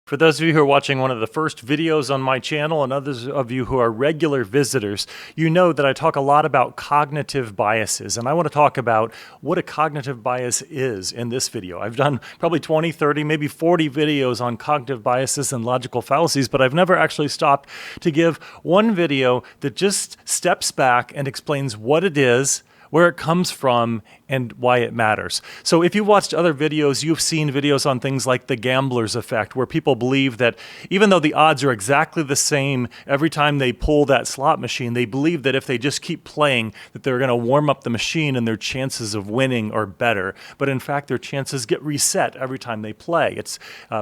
For those of you who are watching one of the first videos on my channel and others of you who are regular visitors, you know that I talk a lot about cognitive biases, and I want to talk about what a cognitive bias is in this video. I've done probably 20, 30, maybe 40 videos on cognitive biases and logical fallacies, but I've never actually stopped to give one video that just steps back and explains what it is, where it comes from, and why it matters. So if you've watched other videos, you've seen videos on things like the gambler's effect, where people believe that even though the odds are exactly the same every time they pull that slot machine, they believe that if they just keep playing, that they're going to warm up the machine and their chances of winning are better. But in fact, their chances get reset every time they play. It's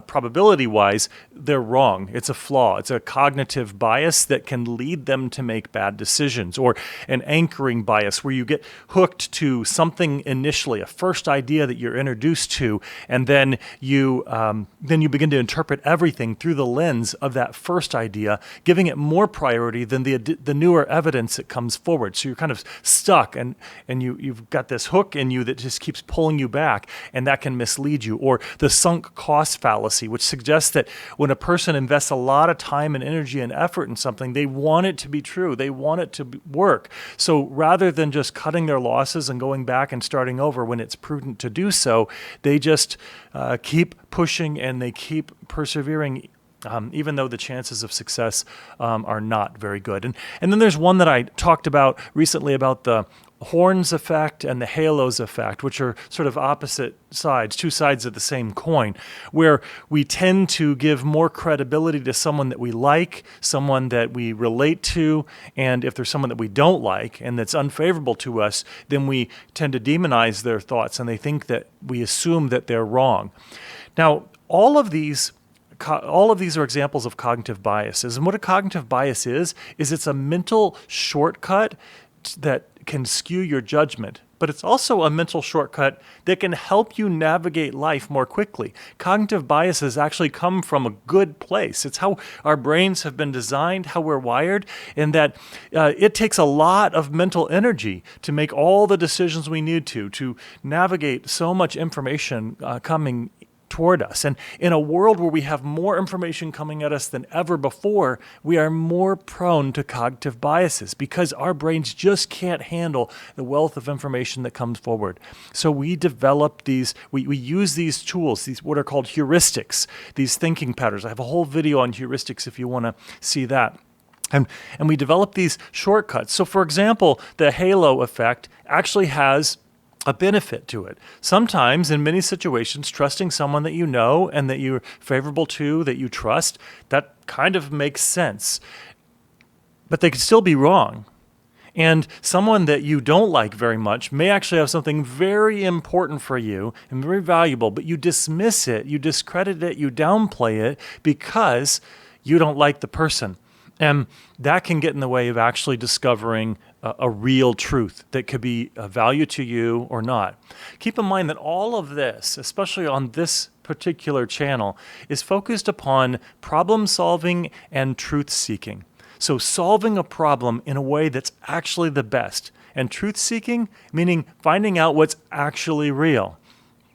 probability-wise, they're wrong. It's a flaw. It's a cognitive bias that can lead them to make bad decisions, or an anchoring bias where you get hooked to something initially, a first idea that you're introduced to, and then you begin to interpret everything through the lens of that first idea, giving it more priority than the newer evidence that comes forward. So you're kind of stuck, and you've got this hook in you that just keeps pulling you back, and that can mislead you. Or the sunk cost fallacy, which suggests that when a person invests a lot of time and energy and effort in something, they want it to be true. They want it to work. So rather than just cutting their losses and going back and starting over when it's prudent to do so, they just keep pushing and they keep persevering, even though the chances of success are not very good. And then there's one that I talked about recently about the Horns effect and the Halos effect, which are sort of opposite sides, two sides of the same coin, where we tend to give more credibility to someone that we like, someone that we relate to, and if there's someone that we don't like and that's unfavorable to us, then we tend to demonize their thoughts, and they think that we assume that they're wrong. Now, all of these are examples of cognitive biases, and what a cognitive bias is it's a mental shortcut that can skew your judgment, but it's also a mental shortcut that can help you navigate life more quickly. Cognitive biases actually come from a good place. It's how our brains have been designed, how we're wired, and that it takes a lot of mental energy to make all the decisions we need to navigate so much information coming toward us. And in a world where we have more information coming at us than ever before, we are more prone to cognitive biases because our brains just can't handle the wealth of information that comes forward. So we develop these, we use these tools, these what are called heuristics, these thinking patterns. I have a whole video on heuristics if you want to see that. And we develop these shortcuts. So for example, the halo effect actually has a benefit to it. Sometimes, in many situations, trusting someone that you know and that you're favorable to, that you trust, that kind of makes sense. But they could still be wrong. And someone that you don't like very much may actually have something very important for you and very valuable, but you dismiss it, you discredit it, you downplay it because you don't like the person. And that can get in the way of actually discovering a real truth that could be of value to you or not. Keep in mind that all of this, especially on this particular channel, is focused upon problem solving and truth seeking. So solving a problem in a way that's actually the best. And truth seeking, meaning finding out what's actually real.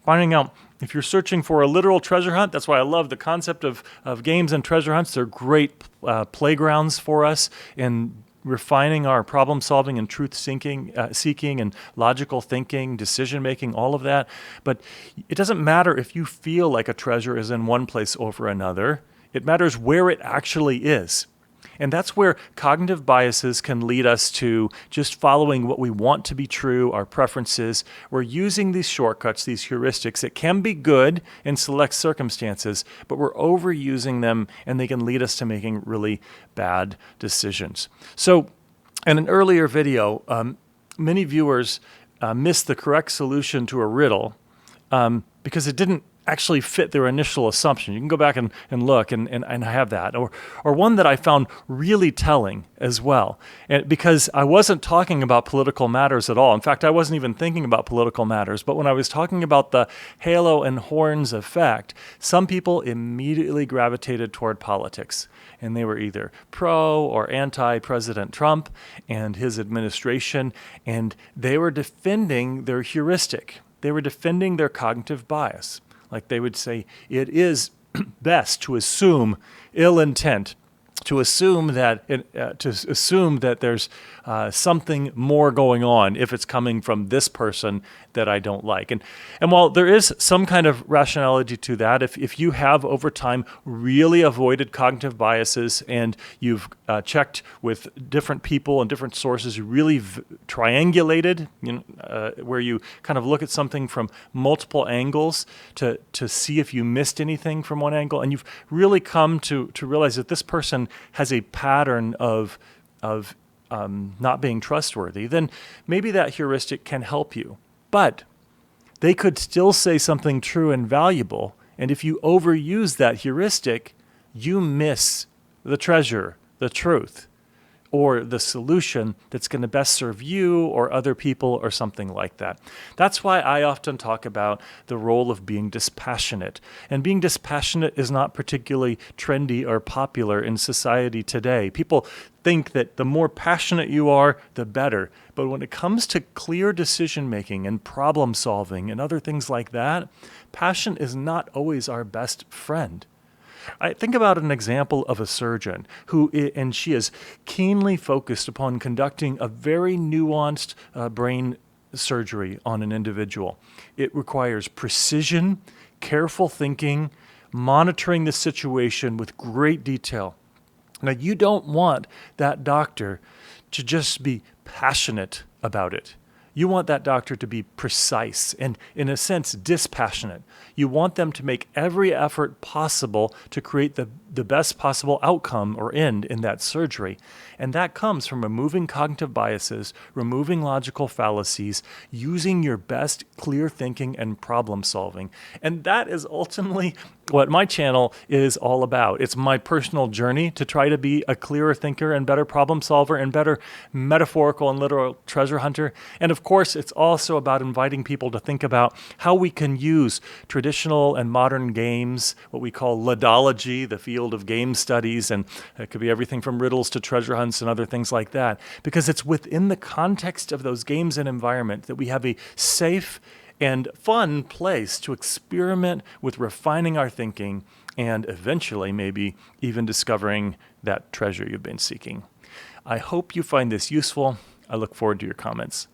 Finding out if you're searching for a literal treasure hunt. That's why I love the concept of games and treasure hunts. They're great playgrounds for us in refining our problem solving and truth seeking and logical thinking, decision making, all of that. But it doesn't matter if you feel like a treasure is in one place over another. It matters where it actually is. And that's where cognitive biases can lead us to just following what we want to be true, our preferences. We're using these shortcuts, these heuristics that can be good in select circumstances, but we're overusing them and they can lead us to making really bad decisions. So in an earlier video, many viewers missed the correct solution to a riddle because it didn't actually fit their initial assumption. You can go back and look and have that. Or one that I found really telling as well, because I wasn't talking about political matters at all. In fact, I wasn't even thinking about political matters. But when I was talking about the halo and horns effect, some people immediately gravitated toward politics. And they were either pro or anti-President Trump and his administration, and they were defending their heuristic. They were defending their cognitive bias. Like they would say, it is best to assume ill intent, to assume that there's something more going on if it's coming from this person that I don't like. And while there is some kind of rationality to that, if you have over time really avoided cognitive biases and you've checked with different people and different sources, really triangulated, where you kind of look at something from multiple angles to see if you missed anything from one angle, and you've really come to realize that this person has a pattern of not being trustworthy, then maybe that heuristic can help you. But they could still say something true and valuable, and if you overuse that heuristic, you miss the treasure, the truth, or the solution that's going to best serve you or other people or something like that. That's why I often talk about the role of being dispassionate. And being dispassionate is not particularly trendy or popular in society today. People think that the more passionate you are, the better. But when it comes to clear decision making and problem solving and other things like that, passion is not always our best friend. I think about an example of a surgeon and she is keenly focused upon conducting a very nuanced brain surgery on an individual. It requires precision, careful thinking, monitoring the situation with great detail. Now, you don't want that doctor to just be passionate about it. You want that doctor to be precise and, in a sense, dispassionate. You want them to make every effort possible to create the best possible outcome or end in that surgery. And that comes from removing cognitive biases, removing logical fallacies, using your best clear thinking and problem solving. And that is ultimately what my channel is all about. It's my personal journey to try to be a clearer thinker and better problem solver and better metaphorical and literal treasure hunter. And of course, it's also about inviting people to think about how we can use traditional and modern games, what we call ludology, the field of game studies, and it could be everything from riddles to treasure hunts and other things like that, because it's within the context of those games and environment that we have a safe and fun place to experiment with refining our thinking and eventually maybe even discovering that treasure you've been seeking. I hope you find this useful. I look forward to your comments.